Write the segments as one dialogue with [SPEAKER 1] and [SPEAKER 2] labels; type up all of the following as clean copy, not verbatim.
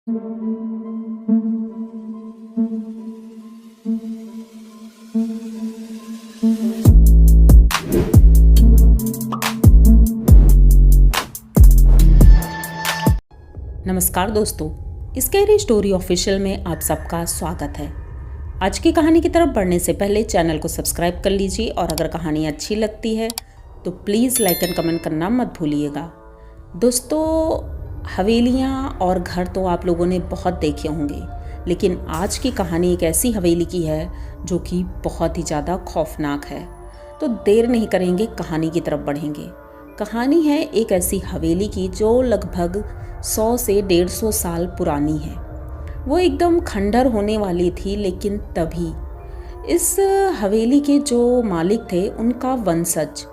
[SPEAKER 1] नमस्कार दोस्तों, scary story official में आप सबका स्वागत है। आज की कहानी की तरफ बढ़ने से पहले चैनल को सब्सक्राइब कर लीजिए और अगर कहानी अच्छी लगती है तो प्लीज़ लाइक एंड कमेंट करना मत भूलिएगा। दोस्तों, हवेलियाँ और घर तो आप लोगों ने बहुत देखे होंगे, लेकिन आज की कहानी एक ऐसी हवेली की है जो कि बहुत ही ज़्यादा खौफनाक है। तो देर नहीं करेंगे, कहानी की तरफ बढ़ेंगे। कहानी है एक ऐसी हवेली की जो लगभग 100 से 150 साल पुरानी है। वो एकदम खंडर होने वाली थी, लेकिन तभी इस हवेली के जो मालिक थे उनका वंशज,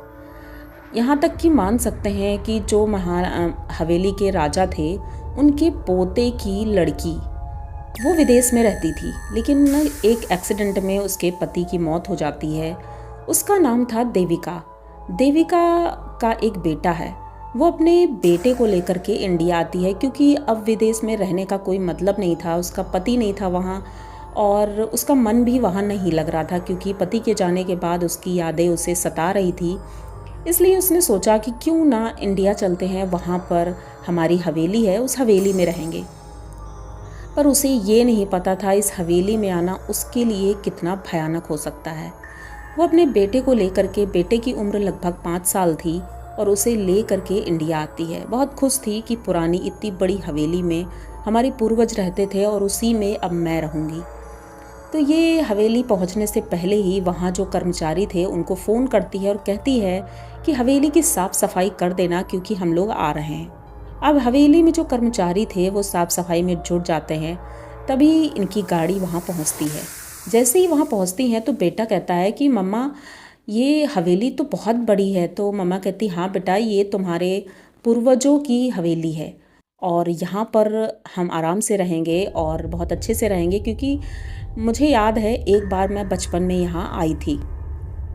[SPEAKER 1] यहाँ तक कि मान सकते हैं कि जो हवेली के राजा थे उनके पोते की लड़की वो विदेश में रहती थी, लेकिन एक एक्सीडेंट में उसके पति की मौत हो जाती है। उसका नाम था देविका। देविका का एक बेटा है। वो अपने बेटे को लेकर के इंडिया आती है क्योंकि अब विदेश में रहने का कोई मतलब नहीं था। उसका पति नहीं था वहाँ और उसका मन भी वहाँ नहीं लग रहा था क्योंकि पति के जाने के बाद उसकी यादें उसे सता रही थी। इसलिए उसने सोचा कि क्यों ना इंडिया चलते हैं, वहाँ पर हमारी हवेली है, उस हवेली में रहेंगे। पर उसे ये नहीं पता था इस हवेली में आना उसके लिए कितना भयानक हो सकता है। वो अपने बेटे को लेकर के, बेटे की उम्र लगभग 5 साल थी, और उसे ले करके इंडिया आती है। बहुत खुश थी कि पुरानी इतनी बड़ी हवेली में हमारे पूर्वज रहते थे और उसी में अब मैं रहूँगी। तो ये हवेली पहुँचने से पहले ही वहाँ जो कर्मचारी थे उनको फ़ोन करती है और कहती है कि हवेली की साफ़ सफाई कर देना क्योंकि हम लोग आ रहे हैं। अब हवेली में जो कर्मचारी थे वो साफ़ सफाई में जुट जाते हैं, तभी इनकी गाड़ी वहाँ पहुँचती है। जैसे ही वहाँ पहुँचती हैं तो बेटा कहता है कि मम्मा, ये हवेली तो बहुत बड़ी है। तो मम्मा कहती, हाँ बेटा, ये तुम्हारे पूर्वजों की हवेली है और यहाँ पर हम आराम से रहेंगे और बहुत अच्छे से रहेंगे, क्योंकि मुझे याद है एक बार मैं बचपन में यहाँ आई थी।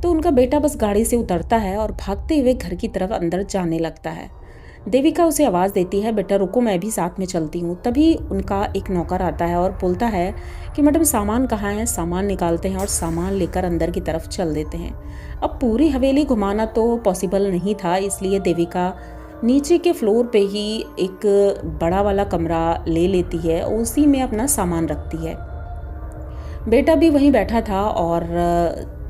[SPEAKER 1] तो उनका बेटा बस गाड़ी से उतरता है और भागते हुए घर की तरफ अंदर जाने लगता है। देविका उसे आवाज़ देती है, बेटा रुको, मैं भी साथ में चलती हूँ। तभी उनका एक नौकर आता है और बोलता है कि मैडम सामान कहाँ है। सामान निकालते हैं और सामान लेकर अंदर की तरफ चल देते हैं। अब पूरी हवेली घुमाना तो पॉसिबल नहीं था, इसलिए देविका नीचे के फ्लोर पे ही एक बड़ा वाला कमरा ले लेती है और उसी में अपना सामान रखती है। बेटा भी वहीं बैठा था और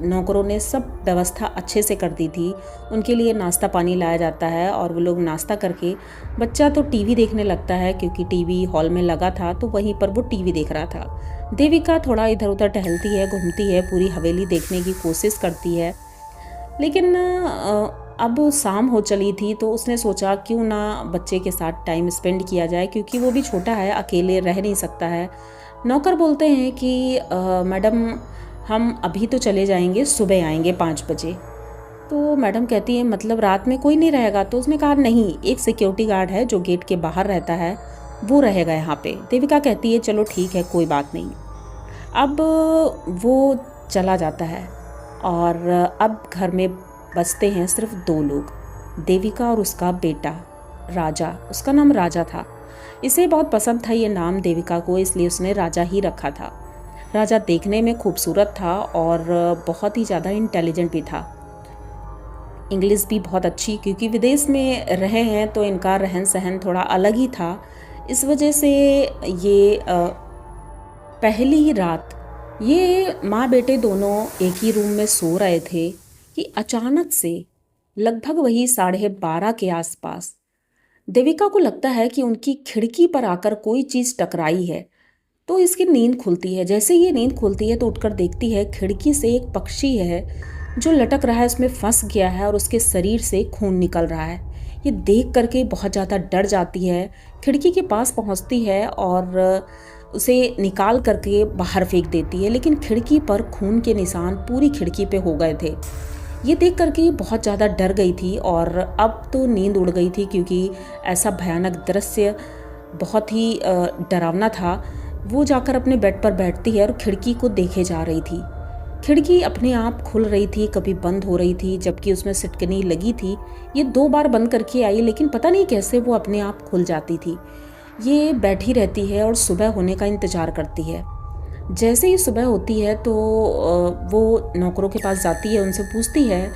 [SPEAKER 1] नौकरों ने सब व्यवस्था अच्छे से कर दी थी। उनके लिए नाश्ता पानी लाया जाता है और वो लोग नाश्ता करके, बच्चा तो टीवी देखने लगता है क्योंकि टीवी हॉल में लगा था, तो वहीं पर वो टीवी देख रहा था। देविका थोड़ा इधर उधर टहलती है, घूमती है, पूरी हवेली देखने की कोशिश करती है। लेकिन अब शाम हो चली थी तो उसने सोचा क्यों ना बच्चे के साथ टाइम स्पेंड किया जाए, क्योंकि वो भी छोटा है, अकेले रह नहीं सकता है। नौकर बोलते हैं कि मैडम हम अभी तो चले जाएंगे, सुबह आएंगे 5 बजे। तो मैडम कहती है मतलब रात में कोई नहीं रहेगा? तो उसने कहा नहीं, एक सिक्योरिटी गार्ड है जो गेट के बाहर रहता है, वो रहेगा यहाँ पे। देविका कहती है चलो ठीक है, कोई बात नहीं। अब वो चला जाता है और अब घर में बचते हैं सिर्फ 2 लोग, देविका और उसका बेटा राजा। उसका नाम राजा था। इसे बहुत पसंद था ये नाम देविका को, इसलिए उसने राजा ही रखा था। राजा देखने में खूबसूरत था और बहुत ही ज़्यादा इंटेलिजेंट भी था। इंग्लिश भी बहुत अच्छी, क्योंकि विदेश में रहे हैं तो इनका रहन सहन थोड़ा अलग ही था। इस वजह से ये पहली रात ये माँ बेटे दोनों एक ही रूम में सो रहे थे कि अचानक से लगभग वही 12:30 के आसपास देविका को लगता है कि उनकी खिड़की पर आकर कोई चीज़ टकराई है। तो इसकी नींद खुलती है। जैसे ये नींद खुलती है तो उठकर देखती है खिड़की से एक पक्षी है जो लटक रहा है, उसमें फंस गया है और उसके शरीर से खून निकल रहा है। ये देख करके बहुत ज़्यादा डर जाती है, खिड़की के पास पहुंचती है और उसे निकाल करके बाहर फेंक देती है, लेकिन खिड़की पर खून के निशान पूरी खिड़की पे हो गए थे। ये देख करके बहुत ज़्यादा डर गई थी और अब तो नींद उड़ गई थी, क्योंकि ऐसा भयानक दृश्य बहुत ही डरावना था। वो जाकर अपने बेड पर बैठती है और खिड़की को देखे जा रही थी। खिड़की अपने आप खुल रही थी, कभी बंद हो रही थी, जबकि उसमें सिटकनी लगी थी। ये 2 बार बंद करके आई, लेकिन पता नहीं कैसे वो अपने आप खुल जाती थी। ये बैठी रहती है और सुबह होने का इंतज़ार करती है। जैसे ही सुबह होती है तो वो नौकरों के पास जाती है, उनसे पूछती है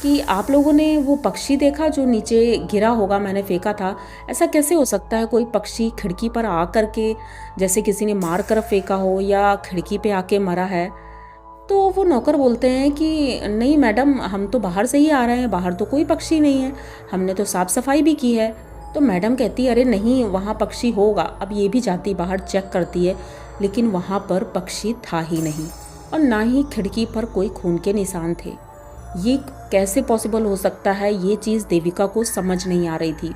[SPEAKER 1] कि आप लोगों ने वो पक्षी देखा जो नीचे गिरा होगा, मैंने फेंका था। ऐसा कैसे हो सकता है कोई पक्षी खिड़की पर आ कर के, जैसे किसी ने मार कर फेंका हो या खिड़की पे आके मरा है। तो वो नौकर बोलते हैं कि नहीं मैडम, हम तो बाहर से ही आ रहे हैं, बाहर तो कोई पक्षी नहीं है, हमने तो साफ़ सफाई भी की है। तो मैडम कहती है अरे नहीं, वहाँ पक्षी होगा। अब ये भी जाती बाहर चेक करती है, लेकिन वहाँ पर पक्षी था ही नहीं, और ना ही खिड़की पर कोई खून के निशान थे। ये कैसे पॉसिबल हो सकता है, ये चीज़ देविका को समझ नहीं आ रही थी।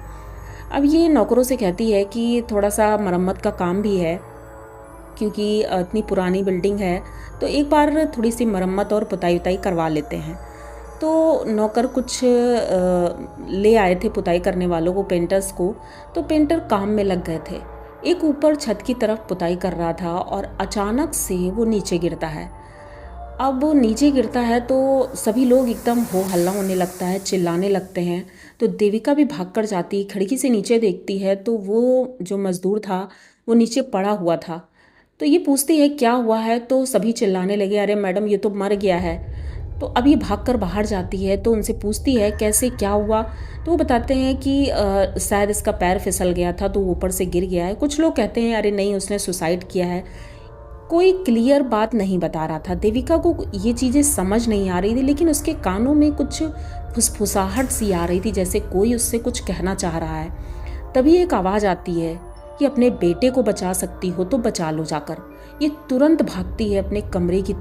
[SPEAKER 1] अब ये नौकरों से कहती है कि थोड़ा सा मरम्मत का काम भी है, क्योंकि इतनी पुरानी बिल्डिंग है, तो एक बार थोड़ी सी मरम्मत और पुताई उताई करवा लेते हैं। तो नौकर कुछ ले आए थे पुताई करने वालों को, पेंटर्स को। तो पेंटर काम में लग गए थे। एक ऊपर छत की तरफ पुताई कर रहा था और अचानक से वो नीचे गिरता है। अब वो नीचे गिरता है तो सभी लोग एकदम हो हल्ला होने लगता है, चिल्लाने लगते हैं। तो देविका भी भाग कर जाती, खिड़की से नीचे देखती है तो वो जो मज़दूर था वो नीचे पड़ा हुआ था। तो ये पूछती है क्या हुआ है, तो सभी चिल्लाने लगे अरे मैडम ये तो मर गया है। तो अब ये भाग कर बाहर जाती है तो उनसे पूछती है कैसे क्या हुआ। तो वो बताते हैं कि शायद इसका पैर फिसल गया था तो ऊपर से गिर गया है। कुछ लोग कहते हैं अरे नहीं, उसने सुसाइड किया है। कोई क्लियर बात नहीं बता रहा था। देविका को ये चीज़ें समझ नहीं आ रही थी, लेकिन उसके कानों में कुछ फुसफुसाहट सी आ रही थी, जैसे कोई उससे कुछ कहना चाह रहा है। तभी एक आवाज़ आती है कि अपने बेटे को बचा सकती हो तो बचा लो जाकर। ये तुरंत भागती है अपने कमरे की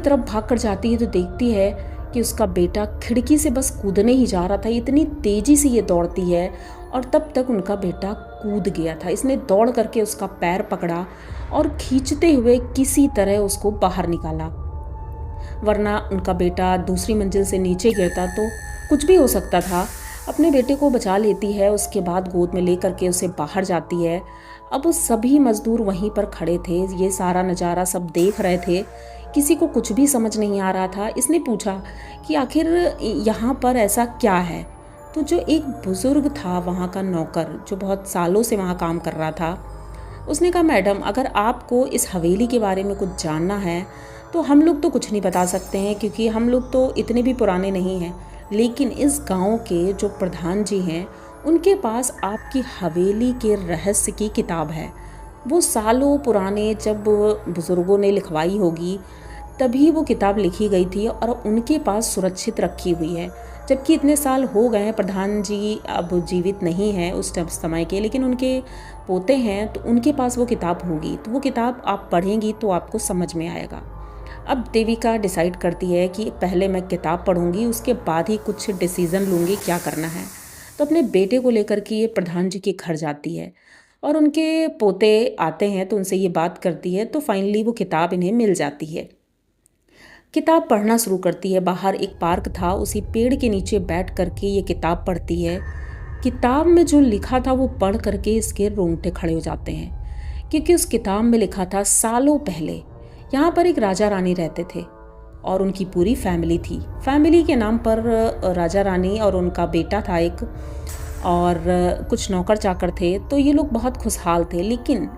[SPEAKER 1] तरफ भाग कर जाती है तो देखती है कि उसका बेटा खिड़की से बस कूदने ही जा रहा था। इतनी तेज़ी से ये दौड़ती है और तब तक उनका बेटा कूद गया था। इसने दौड़ करके उसका पैर पकड़ा और खींचते हुए किसी तरह उसको बाहर निकाला, वरना उनका बेटा दूसरी मंजिल से नीचे गिरता तो कुछ भी हो सकता था। अपने बेटे को बचा लेती है, उसके बाद गोद में ले करके उसे बाहर जाती है। अब सभी मज़दूर वहीं पर खड़े थे, ये सारा नज़ारा सब देख रहे थे। किसी को कुछ भी समझ नहीं आ रहा था। इसने पूछा कि आखिर यहाँ पर ऐसा क्या है। तो जो एक बुज़ुर्ग था वहाँ का नौकर, जो बहुत सालों से वहाँ काम कर रहा था, उसने कहा मैडम अगर आपको इस हवेली के बारे में कुछ जानना है तो हम लोग तो कुछ नहीं बता सकते हैं, क्योंकि हम लोग तो इतने भी पुराने नहीं हैं। लेकिन इस गांव के जो प्रधान जी हैं उनके पास आपकी हवेली के रहस्य की किताब है। वो सालों पुराने जब बुज़ुर्गों ने लिखवाई होगी तभी वो किताब लिखी गई थी और उनके पास सुरक्षित रखी हुई है। जबकि इतने साल हो गए हैं, प्रधान जी अब जीवित नहीं हैं उस समय के, लेकिन उनके पोते हैं तो उनके पास वो किताब होगी। तो वो किताब आप पढ़ेंगी तो आपको समझ में आएगा। अब देविका डिसाइड करती है कि पहले मैं किताब पढ़ूंगी, उसके बाद ही कुछ डिसीज़न लूँगी क्या करना है। तो अपने बेटे को लेकर के ये प्रधान जी के घर जाती है और उनके पोते आते हैं तो उनसे ये बात करती है। तो फाइनली वो किताब इन्हें मिल जाती है। किताब पढ़ना शुरू करती है। बाहर एक पार्क था, उसी पेड़ के नीचे बैठ करके ये किताब पढ़ती है। किताब में जो लिखा था वो पढ़ करके इसके रोंगटे खड़े हो जाते हैं, क्योंकि उस किताब में लिखा था सालों पहले यहाँ पर एक राजा रानी रहते थे और उनकी पूरी फैमिली थी। फैमिली के नाम पर राजा रानी और उनका बेटा था एक, और कुछ नौकर चाकर थे। तो ये लोग बहुत खुशहाल थे। लेकिन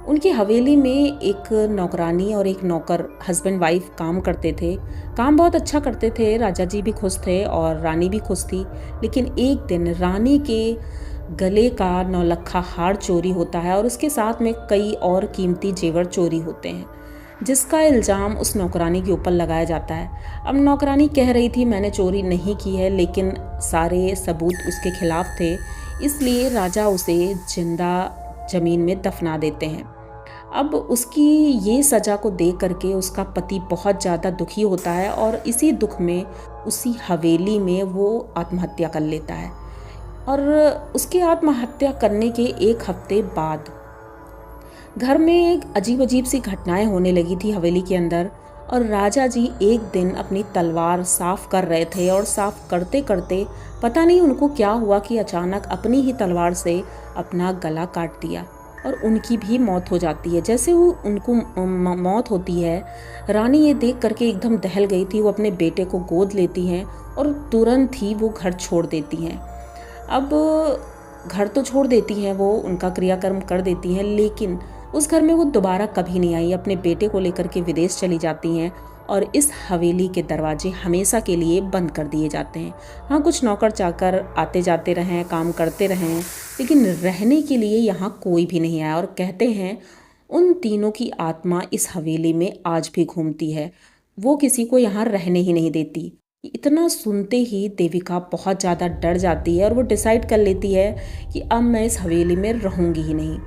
[SPEAKER 1] उनकी हवेली में एक नौकरानी और एक नौकर, हस्बैंड वाइफ काम करते थे। काम बहुत अच्छा करते थे, राजा जी भी खुश थे और रानी भी खुश थी। लेकिन एक दिन रानी के गले का नौलखा हार चोरी होता है और उसके साथ में कई और कीमती जेवर चोरी होते हैं, जिसका इल्ज़ाम उस नौकरानी के ऊपर लगाया जाता है। अब नौकरानी कह रही थी मैंने चोरी नहीं की है, लेकिन सारे सबूत उसके खिलाफ थे, इसलिए राजा उसे जिंदा ज़मीन में दफना देते हैं। अब उसकी ये सज़ा को देख करके उसका पति बहुत ज़्यादा दुखी होता है और इसी दुख में उसी हवेली में वो आत्महत्या कर लेता है। और उसके आत्महत्या करने के एक हफ्ते बाद घर में एक अजीब अजीब सी घटनाएं होने लगी थी हवेली के अंदर। और राजा जी एक दिन अपनी तलवार साफ कर रहे थे और साफ करते करते पता नहीं उनको क्या हुआ कि अचानक अपनी ही तलवार से अपना गला काट दिया और उनकी भी मौत हो जाती है। जैसे वो उनको मौत होती है, रानी ये देख करके एकदम दहल गई थी। वो अपने बेटे को गोद लेती हैं और तुरंत ही वो घर छोड़ देती हैं। अब घर तो छोड़ देती हैं, वो उनका क्रियाकर्म कर देती हैं, लेकिन उस घर में वो दोबारा कभी नहीं आई। अपने बेटे को लेकर के विदेश चली जाती हैं और इस हवेली के दरवाजे हमेशा के लिए बंद कर दिए जाते हैं। हाँ, कुछ नौकर चाकर आते जाते रहें, काम करते रहें, लेकिन रहने के लिए यहाँ कोई भी नहीं आया। और कहते हैं उन तीनों की आत्मा इस हवेली में आज भी घूमती है, वो किसी को यहाँ रहने ही नहीं देती। इतना सुनते ही देविका बहुत ज़्यादा डर जाती है और वो डिसाइड कर लेती है कि अब मैं इस हवेली में रहूँगी ही नहीं।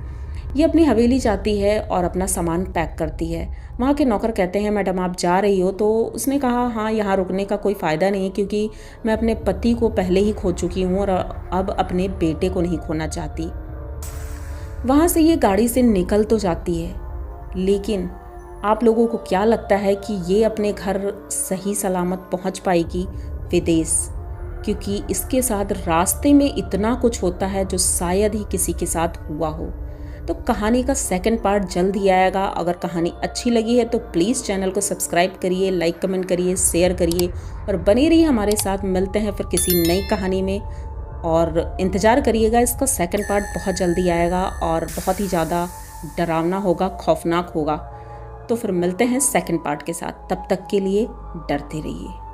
[SPEAKER 1] ये अपनी हवेली जाती है और अपना सामान पैक करती है। वहाँ के नौकर कहते हैं, मैडम आप जा रही हो? तो उसने कहा, हाँ, यहाँ रुकने का कोई फ़ायदा नहीं है, क्योंकि मैं अपने पति को पहले ही खो चुकी हूँ और अब अपने बेटे को नहीं खोना चाहती। वहाँ से ये गाड़ी से निकल तो जाती है, लेकिन आप लोगों को क्या लगता है कि ये अपने घर सही सलामत पहुँच पाएगी विदेश? क्योंकि इसके साथ रास्ते में इतना कुछ होता है जो शायद ही किसी के साथ हुआ हो। तो कहानी का सेकंड पार्ट जल्द ही आएगा। अगर कहानी अच्छी लगी है तो प्लीज़ चैनल को सब्सक्राइब करिए, लाइक कमेंट करिए, शेयर करिए और बने रहिए हमारे साथ। मिलते हैं फिर किसी नई कहानी में और इंतज़ार करिएगा, इसका सेकंड पार्ट बहुत जल्दी आएगा और बहुत ही ज़्यादा डरावना होगा, खौफनाक होगा। तो फिर मिलते हैं सेकंड पार्ट के साथ। तब तक के लिए डरते रहिए।